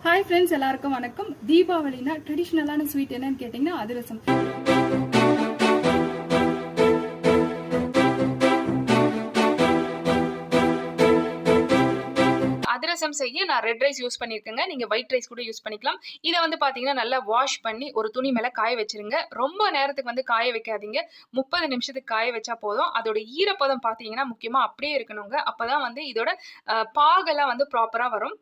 Hi friends, எல்லாருக்கும் வணக்கம். தீபாவளினா ட்ரெடிஷ்னலான sweet என்னன்னு கேட்டிங்கன்னா அதிரசம். அதிரசம் செய்ய நான் ரெட் ரைஸ் யூஸ் பண்ணியிருக்கேங்க. நீங்கள் ஒயிட் ரைஸ் கூட யூஸ் பண்ணிக்கலாம். இதை வந்து பார்த்தீங்கன்னா நல்லா வாஷ் பண்ணி ஒரு துணி மேலே காய வச்சிருங்க. ரொம்ப நேரத்துக்கு வந்து காய வைக்காதீங்க. 30 நிமிஷத்துக்கு காய வச்சா போதும். அதோட ஈரப்பதம் பார்த்தீங்கன்னா முக்கியமாக அப்படியே இருக்கணுங்க. அப்போ தான் வந்து இதோட பாகெல்லாம் வந்து ப்ராப்பராக வரும்.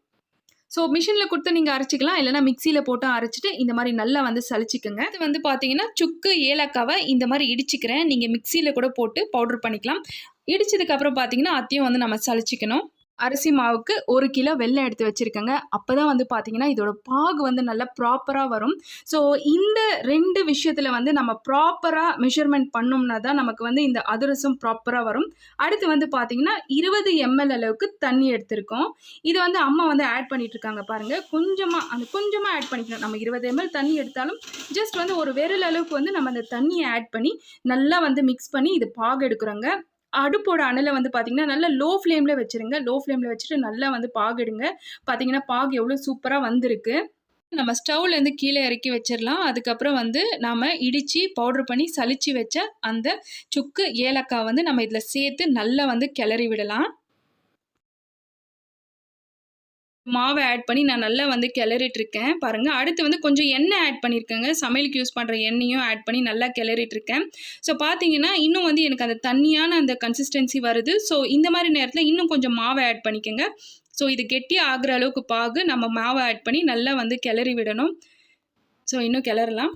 ஸோ மிஷினில் கொடுத்து நீங்கள் அரைச்சிக்கலாம், இல்லைனா மிக்சியில் போட்டு அரைச்சிட்டு இந்த மாதிரி நல்லா வந்து சலிச்சிக்கோங்க. இது வந்து பார்த்தீங்கன்னா சுக்கு ஏலக்காவை இந்த மாதிரி இடிச்சிக்கிறேன். நீங்கள் மிக்சியில் கூட போட்டு பவுடர் பண்ணிக்கலாம். இடிச்சதுக்கப்புறம் பார்த்தீங்கன்னா அதையும் வந்து நம்ம சலிச்சிக்கணும். அரிசி மாவுக்கு 1 கிலோ வெல்லம் எடுத்து வச்சுருக்கேங்க. அப்போ தான் வந்து பார்த்தீங்கன்னா இதோட பாகு வந்து நல்லா ப்ராப்பராக வரும். ஸோ இந்த 2 விஷயத்தில் வந்து நம்ம ப்ராப்பராக மெஷர்மெண்ட் பண்ணோம்னா தான் நமக்கு வந்து இந்த அதிரசம் ப்ராப்பராக வரும். அடுத்து வந்து பார்த்தீங்கன்னா 20 ml அளவுக்கு தண்ணி எடுத்திருக்கோம். இது வந்து அம்மா வந்து ஆட் பண்ணிகிட்ருக்காங்க பாருங்கள். கொஞ்சமாக ஆட் பண்ணிக்கணும். நம்ம 20 ml தண்ணி எடுத்தாலும் ஜஸ்ட் வந்து ஒரு விரல் அளவுக்கு வந்து நம்ம அந்த தண்ணியை ஆட் பண்ணி நல்லா வந்து மிக்ஸ் பண்ணி இது பாகு எடுக்கிறோங்க. அடுப்போட அனலை வந்து பார்த்தீங்கன்னா நல்லா லோ ஃப்ளேமில் வச்சுருங்க. லோ ஃப்ளேமில் வச்சுட்டு நல்லா வந்து பாகு எடுங்க. பார்த்தீங்கன்னா பாகு எவ்வளோ சூப்பராக வந்திருக்கு. நம்ம ஸ்டவ்லேருந்து கீழே இறக்கி வச்சிடலாம். அதுக்கப்புறம் வந்து நாம் இடித்து பவுடர் பண்ணி சலிச்சு வச்ச அந்த சுக்கு ஏலக்காய் வந்து நம்ம இதில் சேர்த்து நல்லா வந்து கிளறி விடலாம். மாவை ஆட் பண்ணி நான் நல்லா வந்து கிளறிட்டுருக்கேன் பாருங்கள். அடுத்து வந்து கொஞ்சம் எண்ணெய் ஆட் பண்ணியிருக்கேங்க. சமையலுக்கு யூஸ் பண்ணுற எண்ணெயும் ஆட் பண்ணி நல்லா கிளறிட்டுருக்கேன். ஸோ பார்த்தீங்கன்னா இன்னும் வந்து எனக்கு அந்த தண்ணியான அந்த கன்சிஸ்டன்சி வருது. ஸோ இந்த மாதிரி நேரத்தில் இன்னும் கொஞ்சம் மாவை ஆட் பண்ணிக்கோங்க. ஸோ இது கெட்டியாக ஆகிற அளவுக்கு பாகு நம்ம மாவை ஆட் பண்ணி நல்லா வந்து கிளறி விடணும். ஸோ இன்னும் கிளறலாம்.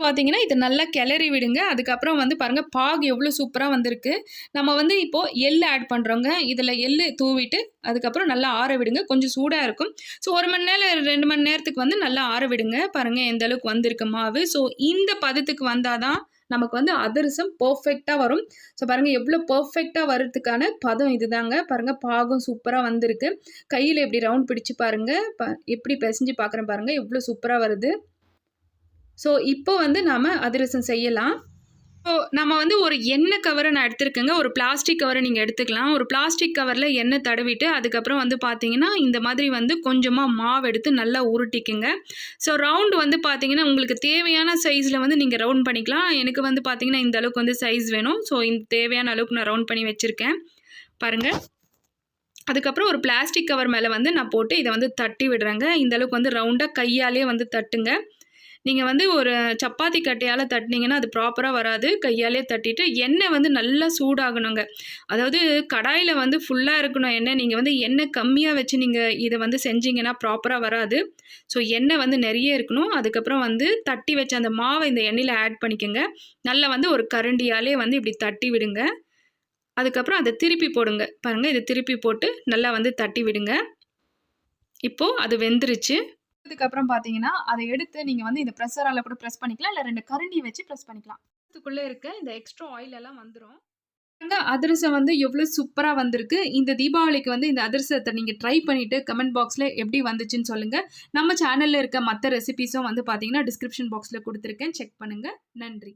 பார்த்தீங்கன்னா இதை நல்லா கிளறி விடுங்க. அதுக்கப்புறம் வந்து பாருங்கள் பாகு எவ்வளோ சூப்பராக வந்திருக்கு. நம்ம வந்து இப்போது எள் ஆட் பண்ணுறோங்க. இதில் எள் தூவிட்டு அதுக்கப்புறம் நல்லா ஆற விடுங்க. கொஞ்சம் சூடாக இருக்கும். ஸோ 1 மணி நேரம் 2 மணி நேரத்துக்கு வந்து நல்லா ஆற விடுங்க. பாருங்கள் எந்த அளவுக்கு வந்திருக்கு மாவு. ஸோ இந்த பதத்துக்கு வந்தால் தான் நமக்கு வந்து அதிரசம் பர்ஃபெக்டாக வரும். ஸோ பாருங்கள் எவ்வளோ பர்ஃபெக்டாக வர்றதுக்கான பதம் இதுதாங்க. பாருங்கள் பாகும் சூப்பராக வந்திருக்கு. கையில் எப்படி ரவுண்ட் பிடிச்சி பாருங்கள். எப்படி பிசைஞ்சு பார்க்குறேன் பாருங்கள் எவ்வளோ சூப்பராக வருது. ஸோ இப்போ வந்து நாம் அதிரசம் செய்யலாம். ஸோ நம்ம வந்து ஒரு எண்ணெய் கவரை நான் எடுத்துருக்கேங்க. ஒரு பிளாஸ்டிக் கவரை நீங்கள் எடுத்துக்கலாம். ஒரு பிளாஸ்டிக் கவரில் எண்ணெய் தடவிட்டு அதுக்கப்புறம் வந்து பார்த்தீங்கன்னா இந்த மாதிரி வந்து கொஞ்சமாக மாவு எடுத்து நல்லா உருட்டிக்குங்க. ஸோ ரவுண்டு வந்து பார்த்தீங்கன்னா உங்களுக்கு தேவையான சைஸில் வந்து நீங்கள் ரவுண்ட் பண்ணிக்கலாம். எனக்கு வந்து பார்த்தீங்கன்னா இந்த அளவுக்கு வந்து சைஸ் வேணும். ஸோ இந்த தேவையான அளவுக்கு நான் ரவுண்ட் பண்ணி வச்சுருக்கேன் பாருங்கள். அதுக்கப்புறம் ஒரு பிளாஸ்டிக் கவர் மேலே வந்து நான் போட்டு இதை வந்து தட்டி விடுறேங்க. இந்த அளவுக்கு வந்து ரவுண்டாக கையாலே வந்து தட்டுங்க. நீங்கள் வந்து ஒரு சப்பாத்தி கட்டையால் தட்டினீங்கன்னா அது ப்ராப்பராக வராது. கையாலே தட்டிட்டு எண்ணெய் வந்து நல்லா சூடாகணுங்க. அதாவது கடாயில் வந்து ஃபுல்லாக இருக்கணும் எண்ணெய். நீங்கள் வந்து எண்ணெய் கம்மியாக வச்சு நீங்கள் இதை வந்து செஞ்சீங்கன்னா ப்ராப்பராக வராது. ஸோ எண்ணெய் வந்து நிறைய இருக்கணும். அதுக்கப்புறம் வந்து தட்டி வச்ச அந்த மாவை இந்த எண்ணெயில் ஆட் பண்ணிக்கோங்க. நல்லா வந்து ஒரு கரண்டியாலே வந்து இப்படி தட்டி விடுங்க. அதுக்கப்புறம் அதை திருப்பி போடுங்க. பாருங்கள் இதை திருப்பி போட்டு நல்லா வந்து தட்டி விடுங்க. இப்போது அது வெந்துருச்சு. அதுக்கப்புறம் பார்த்தீங்கன்னா அதை எடுத்து நீங்கள் வந்து இந்த ப்ரெஷரால் கூட ப்ரெஸ் பண்ணிக்கலாம், இல்லை 2 கரண்டி வச்சு ப்ரெஸ் பண்ணிக்கலாம். இதுக்குள்ளே இருக்க இந்த எக்ஸ்ட்ரா ஆயில் எல்லாம் வந்துடும். அதிரசம் வந்து எவ்வளோ சூப்பராக வந்திருக்கு. இந்த தீபாவளிக்கு வந்து இந்த அதிரசத்தை நீங்கள் ட்ரை பண்ணிவிட்டு கமெண்ட் பாக்ஸில் எப்படி வந்துச்சுன்னு சொல்லுங்கள். நம்ம சேனலில் இருக்க மற்ற ரெசிபீஸும் வந்து பார்த்தீங்கன்னா டிஸ்கிரிப்ஷன் பாக்ஸில் கொடுத்துருக்கேன், செக் பண்ணுங்கள். நன்றி.